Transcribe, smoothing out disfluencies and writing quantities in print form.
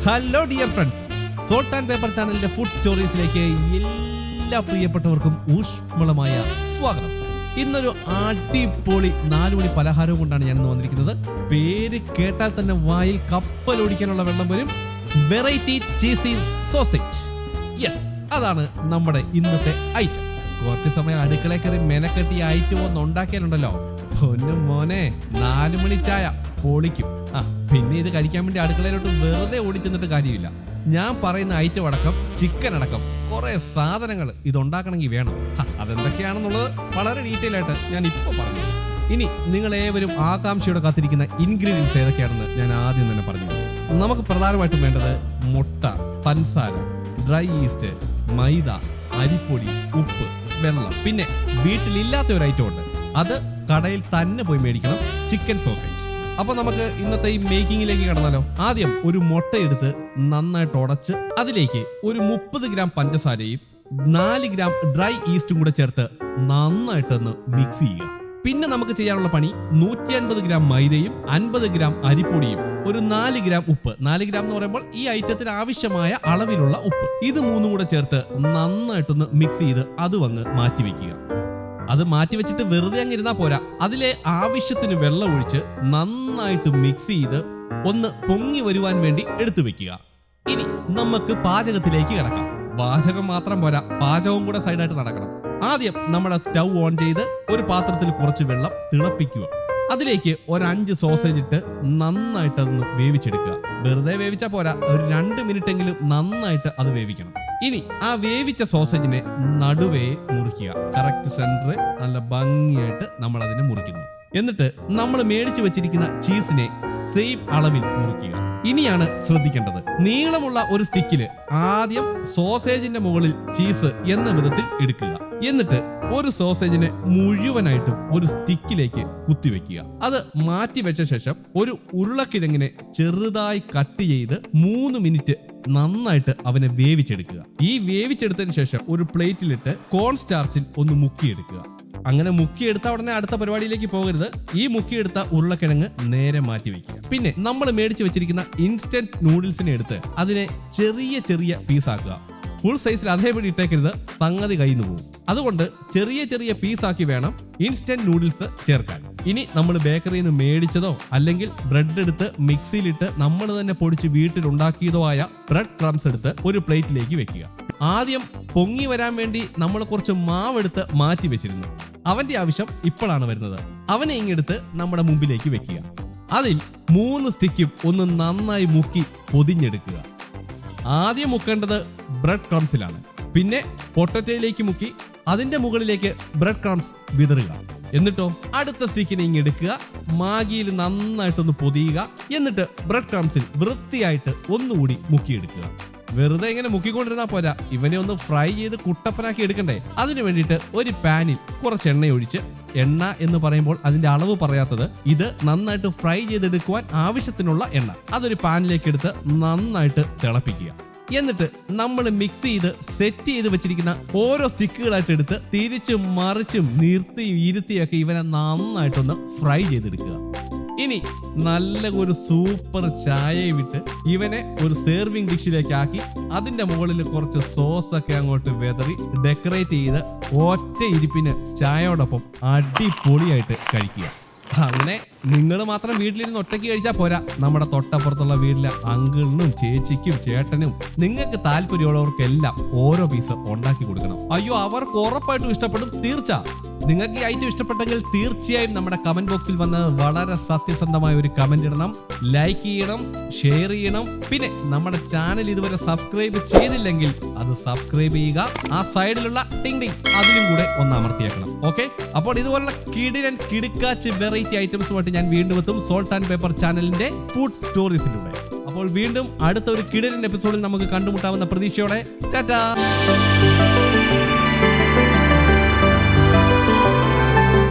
Hello dear friends, salt and paper ചാനലിന്റെ food സ്റ്റോറീസിലേക്ക് എല്ലാ പ്രിയപ്പെട്ടവർക്കും ഊഷ്മളമായ സ്വാഗതം. ഇന്നൊരു അടിപൊളി 4 മണി പലഹാരവും കൊണ്ടാണ് ഞാൻ ഇന്ന് വന്നിരിക്കുന്നത്. പേര് കേട്ടാൽ തന്നെ വായിൽ കപ്പലോടിക്കാനുള്ള വെള്ളം വരും. Variety cheesy sausage. യെസ്, അതാണ് നമ്മുടെ ഇന്നത്തെ ഐറ്റം. കുറച്ച് സമയം അടുക്കളയിൽ കയറി മെനക്കെട്ടി ഐറ്റം ഒന്ന് ഉണ്ടാക്കിയാലുണ്ടല്ലോ, പൊന്നും മോനെ 4 മണി ചായ പൊളിക്കും. പിന്നെ ഇത് കഴിക്കാൻ വേണ്ടി അടുക്കളയിലോട്ട് വെറുതെ ഓടിച്ചെന്നിട്ട് കാര്യമില്ല. ഞാൻ പറയുന്ന ഐറ്റം അടക്കം ചിക്കൻ അടക്കം കുറെ സാധനങ്ങൾ ഇതുണ്ടാക്കണമെങ്കിൽ വേണം. അതെന്തൊക്കെയാണെന്നുള്ളത് വളരെ ഡീറ്റെയിൽ ആയിട്ട് ഞാൻ ഇപ്പോൾ പറഞ്ഞു. ഇനി നിങ്ങൾ ഏവരും ആകാംക്ഷയോടെ കാത്തിരിക്കുന്ന ഇൻഗ്രീഡിയൻസ് ഏതൊക്കെയാണെന്ന് ഞാൻ ആദ്യം തന്നെ പറഞ്ഞു. നമുക്ക് പ്രധാനമായിട്ടും വേണ്ടത് മുട്ട, പഞ്ചസാര, ഡ്രൈ ഈസ്റ്റ്, മൈദ, അരിപ്പൊടി, ഉപ്പ്, വെള്ളം. പിന്നെ വീട്ടിലില്ലാത്ത ഒരു ഐറ്റം ഉണ്ട്, അത് കടയിൽ തന്നെ പോയി മേടിക്കണം, ചിക്കൻ സോസേജ്. അപ്പൊ നമുക്ക് ഇന്നത്തെ ഈ മേക്കിങ്ങിലേക്ക് കടന്നാലോ. ആദ്യം ഒരു മുട്ട എടുത്ത് നന്നായിട്ട് ഉടച്ച് അതിലേക്ക് ഒരു 30 ഗ്രാം പഞ്ചസാരയും 4 ഗ്രാം ഡ്രൈ ഈസ്റ്റും കൂടെ ചേർത്ത് നന്നായിട്ടൊന്ന് മിക്സ് ചെയ്യുക. പിന്നെ നമുക്ക് ചെയ്യാനുള്ള പണി 150 ഗ്രാം മൈദയും 50 ഗ്രാം അരിപ്പൊടിയും ഒരു 4 ഗ്രാം ഉപ്പ്. 4 ഗ്രാം എന്ന് പറയുമ്പോൾ ഈ ഐറ്റത്തിന് ആവശ്യമായ അളവിലുള്ള ഉപ്പ്. ഇത് മൂന്നും കൂടെ ചേർത്ത് നന്നായിട്ടൊന്ന് മിക്സ് ചെയ്ത് അതും അങ്ങ് മാറ്റി വെക്കുക. അത് മാറ്റി വെച്ചിട്ട് വെറുതെ അങ്ങ് ഇരുന്നാൽ പോരാ, അതിലെ ആവശ്യത്തിന് വെള്ളം ഒഴിച്ച് നന്നായിട്ട് മിക്സ് ചെയ്ത് ഒന്ന് പൊങ്ങി വരുവാൻ വേണ്ടി എടുത്തു വെക്കുക. ഇനി നമുക്ക് പാചകത്തിലേക്ക് കിടക്കാം. പാചകം മാത്രം പോരാ, പാചകവും കൂടെ സൈഡായിട്ട് നടക്കണം. ആദ്യം നമ്മുടെ സ്റ്റൗ ഓൺ ചെയ്ത് ഒരു പാത്രത്തിൽ കുറച്ച് വെള്ളം തിളപ്പിക്കുക. അതിലേക്ക് ഒരു 5 സോസേജ് ഇട്ട് നന്നായിട്ട് അതൊന്ന് വേവിച്ചെടുക്കുക. വെറുതെ വേവിച്ചാൽ പോരാ, ഒരു 2 മിനിറ്റെങ്കിലും നന്നായിട്ട് അത് വേവിക്കണം. ഇനി ആ വേവിച്ച സോസേജിനെ നടുവേ മുറിക്കുക. കറക്റ്റ് സെന്റർ നല്ല ഭംഗിയായിട്ട് നമ്മൾ അതിനെ മുറിക്കുന്നു. എന്നിട്ട് നമ്മൾ മേടിച്ചു വെച്ചിരിക്കുന്ന ചീസിനെ സെയിം അളവിൽ മുറിക്കുക. ഇനിയാണ് ശ്രദ്ധിക്കേണ്ടത്, നീളമുള്ള ഒരു സ്റ്റിക്കില് ആദ്യം സോസേജിന്റെ മുകളിൽ ചീസ് എന്ന വിധത്തിൽ എടുക്കുക. എന്നിട്ട് ഒരു സോസേജിനെ മുഴുവനായിട്ടും ഒരു സ്റ്റിക്കിലേക്ക് കുത്തിവെക്കുക. അത് മാറ്റി വെച്ച ശേഷം ഒരു ഉരുളക്കിഴങ്ങിനെ ചെറുതായി കട്ട് ചെയ്ത് 3 മിനിറ്റ് നന്നായിട്ട് അവനെ വേവിച്ചെടുക്കുക. ഈ വേവിച്ചെടുത്തതിന് ശേഷം ഒരു പ്ലേറ്റിലിട്ട് കോൺ സ്റ്റാർച്ചിൽ ഒന്ന് മുക്കിയെടുക്കുക. അങ്ങനെ മുക്കിയെടുത്ത ഉടനെ അടുത്ത പരിപാടിയിലേക്ക് പോകരുത്. ഈ മുക്കിയെടുത്ത ഉരുളക്കിഴങ്ങ് നേരെ മാറ്റി വെക്കുക. പിന്നെ നമ്മൾ മേടിച്ചു വെച്ചിരിക്കുന്ന ഇൻസ്റ്റന്റ് നൂഡിൽസിനെ എടുത്ത് അതിനെ ചെറിയ ചെറിയ പീസാക്കുക. ഫുൾ സൈസിൽ അതേപടി ഇട്ടേക്കരുത്, സംഗതി കയ്യിൽ നിന്ന് പോകും. അതുകൊണ്ട് ചെറിയ ചെറിയ പീസാക്കി വേണം ഇൻസ്റ്റന്റ് നൂഡിൽസ് ചേർക്കാൻ. ഇനി നമ്മൾ ബേക്കറിയിൽ നിന്ന് മേടിച്ചതോ അല്ലെങ്കിൽ ബ്രെഡ് എടുത്ത് മിക്സിയിലിട്ട് നമ്മൾ തന്നെ പൊടിച്ച് വീട്ടിലുണ്ടാക്കിയതോ ആയ ബ്രെഡ് ക്രംസ് എടുത്ത് ഒരു പ്ലേറ്റിലേക്ക് വെക്കുക. ആദ്യം പൊങ്ങി വരാൻ വേണ്ടി നമ്മൾ കുറച്ച് മാവെടുത്ത് മാറ്റി വെച്ചിരുന്നു. അവന്റെ ആവശ്യം ഇപ്പോഴാണ് വരുന്നത്. അവനെ ഇങ്ങെടുത്ത് നമ്മുടെ മുമ്പിലേക്ക് വെക്കുക. അതിൽ 3 സ്റ്റിക്കും ഒന്ന് നന്നായി മുക്കി പൊതിഞ്ഞെടുക്കുക. ആദ്യം മുക്കേണ്ടത് ബ്രെഡ് ക്രംസിലാണ്. പിന്നെ പൊട്ടറ്റോയിലേക്ക് മുക്കി അതിന്റെ മുകളിലേക്ക് ബ്രെഡ് ക്രംസ് വിതറുക. എന്നിട്ടോ അടുത്ത സ്റ്റിക്കിനെ ഇങ്ങെടുക്കുക, മാഗിയിൽ നന്നായിട്ടൊന്ന് പൊതിയുക. എന്നിട്ട് ബ്രെഡ് ക്രംസിൽ വൃത്തിയായിട്ട് ഒന്നുകൂടി മുക്കിയെടുക്കുക. വെറുതെ ഇങ്ങനെ മുക്കിക്കൊണ്ടിരുന്നാൽ പോരാ, ഇവനെ ഒന്ന് ഫ്രൈ ചെയ്ത് കുട്ടപ്പനാക്കി എടുക്കണ്ടേ. അതിനു വേണ്ടിയിട്ട് ഒരു പാനിൽ കുറച്ച് എണ്ണ ഒഴിച്ച്, എണ്ണ എന്ന് പറയുമ്പോൾ അതിന്റെ അളവ് പറയാത്തത്, ഇത് നന്നായിട്ട് ഫ്രൈ ചെയ്തെടുക്കുവാൻ ആവശ്യത്തിനുള്ള എണ്ണ, അതൊരു പാനിലേക്ക് എടുത്ത് നന്നായിട്ട് തിളപ്പിക്കുക. എന്നിട്ട് നമ്മൾ മിക്സ് ചെയ്ത് സെറ്റ് ചെയ്ത് വെച്ചിരിക്കുന്ന ഓരോ സ്റ്റിക്കുകളായിട്ട് എടുത്ത് തിരിച്ചും മറിച്ചും നിർത്തിയും ഇരുത്തിയൊക്കെ ഇവനെ നന്നായിട്ടൊന്ന് ഫ്രൈ ചെയ്തെടുക്കുക. ഇനി നല്ല ഒരു സൂപ്പർ ചായയും വിട്ട് ഇവനെ ഒരു സെർവിങ് ഡിഷിലേക്ക് ആക്കി അതിന്റെ മുകളിൽ കുറച്ച് സോസ് ഒക്കെ അങ്ങോട്ട് വെതറി ഡെക്കറേറ്റ് ചെയ്ത് ഒറ്റ ഇരിപ്പിന് ചായയോടൊപ്പം അടിപൊളിയായിട്ട് കഴിക്കുക. അങ്ങനെ നിങ്ങൾ മാത്രം വീട്ടിലിരുന്ന് ഒറ്റയ്ക്ക് കഴിച്ചാൽ പോരാ, നമ്മുടെ തൊട്ടപ്പുറത്തുള്ള വീട്ടിലെ അങ്കിളിനും ചേച്ചിക്കും ചേട്ടനും നിങ്ങൾക്ക് താല്പര്യമുള്ളവർക്കെല്ലാം ഓരോ പീസ് ഉണ്ടാക്കി കൊടുക്കണം. അയ്യോ, അവർക്ക് ഉറപ്പായിട്ടും ഇഷ്ടപ്പെടും, തീർച്ച. നിങ്ങൾക്ക് ഈ ഐറ്റം ഇഷ്ടപ്പെട്ടെങ്കിൽ തീർച്ചയായും നമ്മുടെ കമന്റ് ബോക്സിൽ വന്ന് വളരെ സത്യസന്ധമായ ഒരു കമന്റ് ഇടണം, ലൈക്ക് ചെയ്യണം, ഷെയർ ചെയ്യണം. പിന്നെ നമ്മുടെ ചാനൽ ഇതുവരെ സബ്സ്ക്രൈബ് ചെയ്തില്ലെങ്കിൽ അത് സബ്സ്ക്രൈബ് ചെയ്യുക. ആ സൈഡിലുള്ള ടിങ് ടിങ് അതിലും കൂടെ ഒന്ന് അമർത്തിയേക്കണം. ഓക്കെ, അപ്പോൾ ഇതുപോലുള്ള കിടിലൻ കിടുക്കാച്ച് വെറൈറ്റി ഐറ്റംസുമായിട്ട് ഞാൻ വീണ്ടും എത്തും സോൾട്ട് ആൻഡ് പേപ്പർ ചാനലിന്റെ ഫുഡ് സ്റ്റോറീസിലൂടെ. അപ്പോൾ വീണ്ടും അടുത്ത ഒരു കിടിലൻ എപ്പിസോഡിൽ നമുക്ക് കണ്ടുമുട്ടാവുന്ന പ്രതീക്ഷയോടെ ടാറ്റാ.